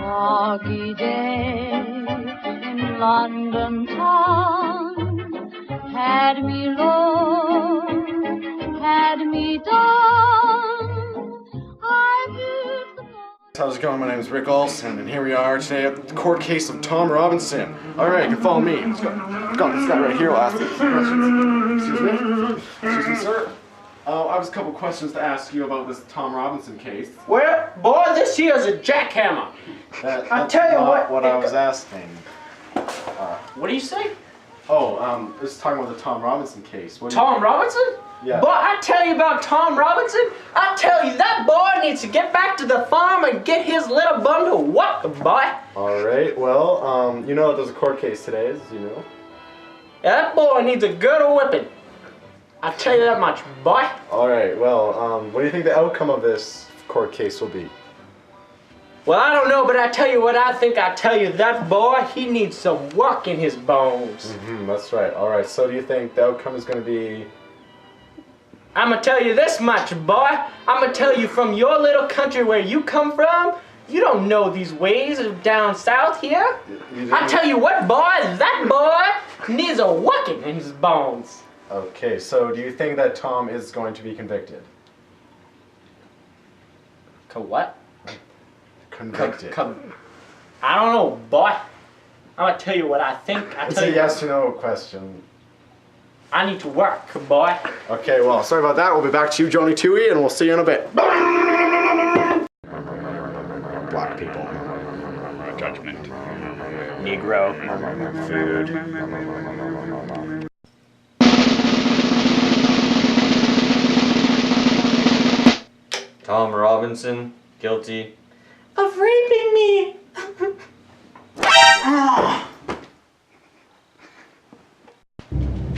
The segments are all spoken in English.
foggy day in London town had me low, had me down. I heard the How's it going? My name is Rick Olson, and here we are today at the court case of Tom Robinson. Alright, you can follow me. Let's go. This guy right here will ask you some questions. Excuse me? Excuse me, sir. I have a couple questions to ask you about this Tom Robinson case. Well, boy, this here's a jackhammer. I tell you what I was asking. What do you say? This is talking about the Tom Robinson case. Tom Robinson? Yeah. But I tell you about Tom Robinson, I tell you that boy needs to get back to the farm and get his little bundle whooped, boy. Alright, well, you know there's a court case today, as you know. Yeah, that boy needs a good whipping. I tell you that much, boy. Alright, well, what do you think the outcome of this court case will be? Well, I don't know, but I tell you what I think. I tell you that boy, he needs some work in his bones. That's right. Alright, so do you think the outcome is going to be... I'm going to tell you this much, boy. I'm going to tell you from your little country where you come from, you don't know these ways of down south here. I tell you what, boy, that boy needs a working in his bones. Okay, so do you think that Tom is going to be convicted? What? Convicted. I don't know, boy. I'm going to tell you what I think. It's a yes or no question. I need to work, boy. Okay, well, sorry about that. We'll be back to you, Johnny Toohey, and we'll see you in a bit. Black people. Judgment. Negro. Food. Tom Robinson, guilty Of raping me.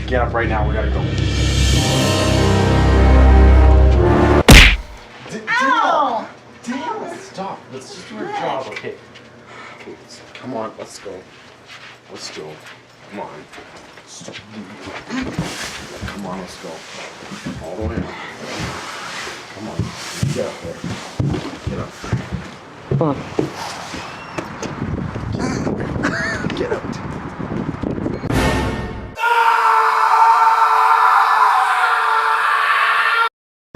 Get up right now. We gotta go. Ow! Damn, stop. Let's just do our job, okay? Okay, come on. Let's go. Let's go. Come on. Stop. Come on, let's go. All the way up. Come on. Get up there. Get up. Come on. Get out.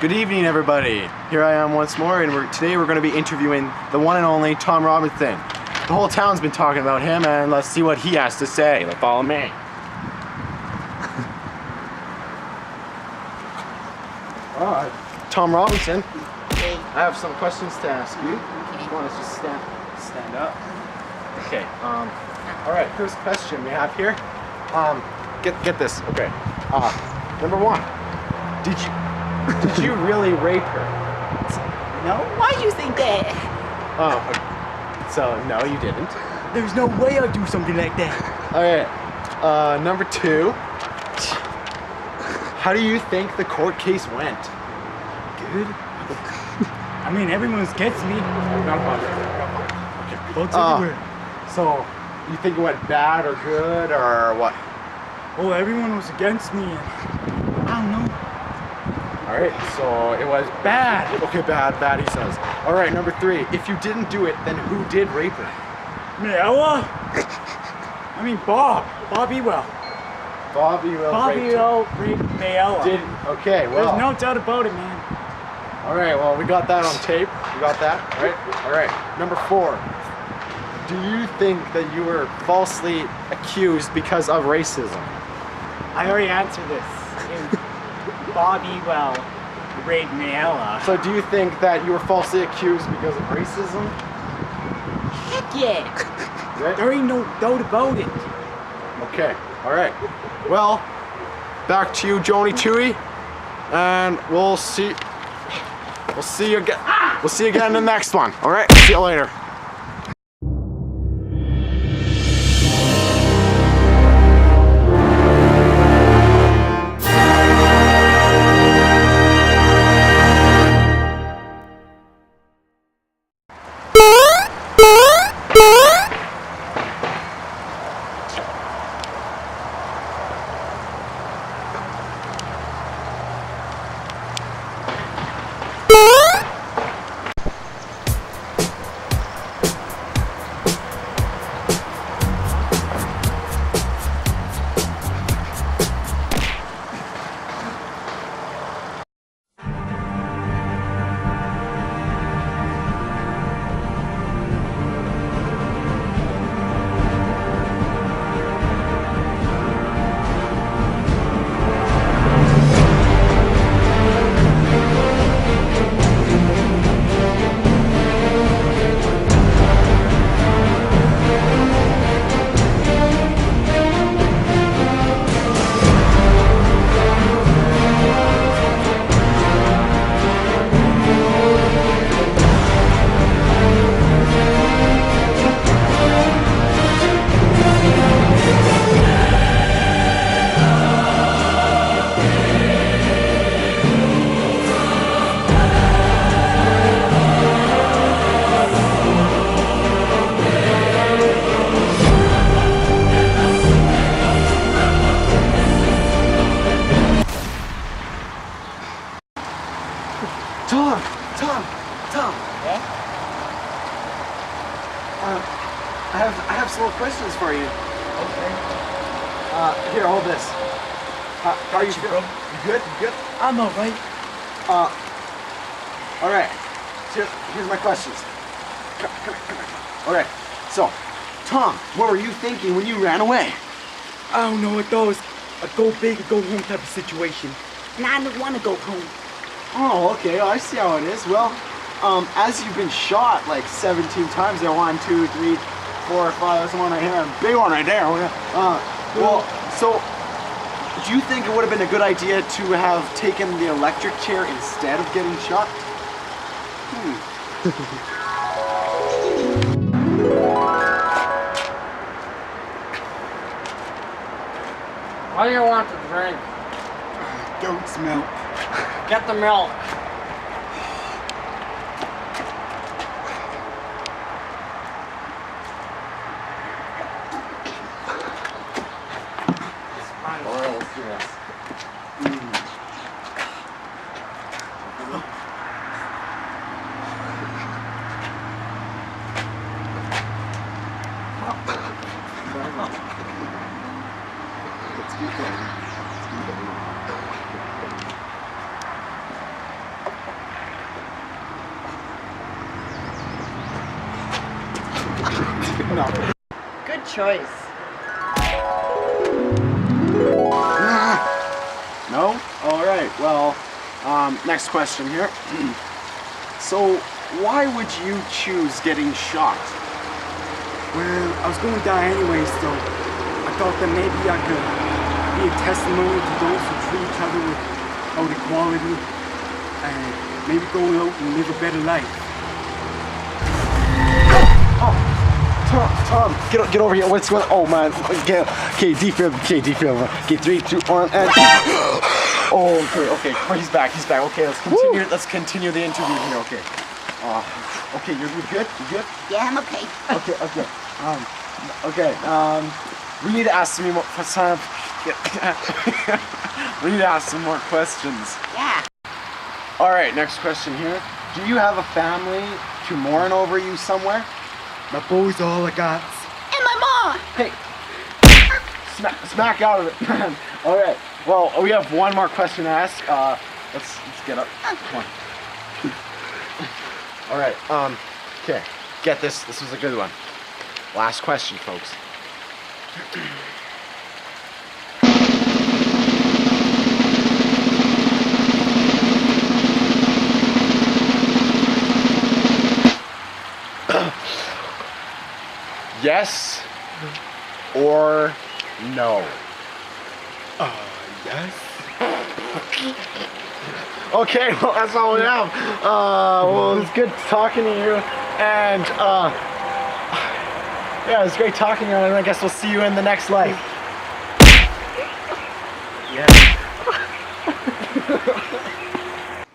Good evening, everybody. Here I am once more, and today we're going to be interviewing the one and only Tom Robinson. The whole town's been talking about him, and let's see what he has to say. Follow me. Tom Robinson, I have some questions to ask you. You want to just stand up? Okay. All right. First question we have here. Get this. Okay. Number one. Did you really rape her? No? Why do you think that? Oh. Okay. So no, you didn't. There's no way I'd do something like that. All right. Number two. How do you think the court case went? Good. I mean, everyone gets me. Both everywhere. So, you think it went bad or good or what? Oh, everyone was against me. I don't know. Alright, so it was bad. Okay, bad, he says. Alright, number three. If you didn't do it, then who did rape her? Mayella? I mean, Bob Ewell. Bob Ewell raped Mayella. Okay, well. There's no doubt about it, man. Alright, well, we got that on tape. We got that, Alright, number four. Do you think that you were falsely accused because of racism? I already answered this. Bob Ewell raped Mayella. So do you think that you were falsely accused because of racism? Heck yeah. Right? There ain't no doubt about it. Okay, alright. Well, back to you, Johnny Toohey. And we'll see you again. We'll see you again in the next one. Alright, see you later. Okay. I have some more questions for you. Okay. Here, hold this. How are you feeling? You good? You good? I'm alright. All right. Here's my questions. Come here. All right. So, Tom, what were you thinking when you ran away? I don't know. I thought it was a go big or go home type of situation. And I don't want to go home. Oh, okay. I see how it is. Well, as you've been shot like 17 times there, 1, 2, 3, 4, 5. There's one right here. Big one right there. Well, so do you think it would have been a good idea to have taken the electric chair instead of getting shot? What do you want to drink? Goat's milk. Get the milk. All right, let's do this. Let's keep going. No. Good choice. No? All right. Well, next question here. So, why would you choose getting shot? Well, I was going to die anyway, so I thought that maybe I could be a testimony to those who treat each other with equality and maybe go out and live a better life. Tom, get over here. What's going on? Oh man. Okay, defib. Okay, 3, 2, 1, and. Oh, okay. Oh, he's back. Okay, let's continue the interview here. Okay. Okay, you good? You good? Yeah, I'm okay. Okay. We need to ask some more. We need to ask some more questions. Yeah. All right, next question here. Do you have a family to mourn over you somewhere? My boy's all I got. And my mom. Hey, smack out of it, man. All right. Well, we have one more question to ask. Let's get up. Come on. All right. Okay. Get this. This was a good one. Last question, folks. Yes or no? Yes? Okay, well, that's all we have. Well, it's good talking to you, and yeah, it's great talking to you, and I guess we'll see you in the next life.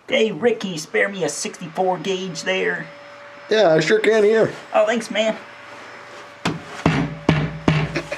Hey, Ricky, spare me a 64 gauge there. Yeah, I sure can here. Oh, thanks, man.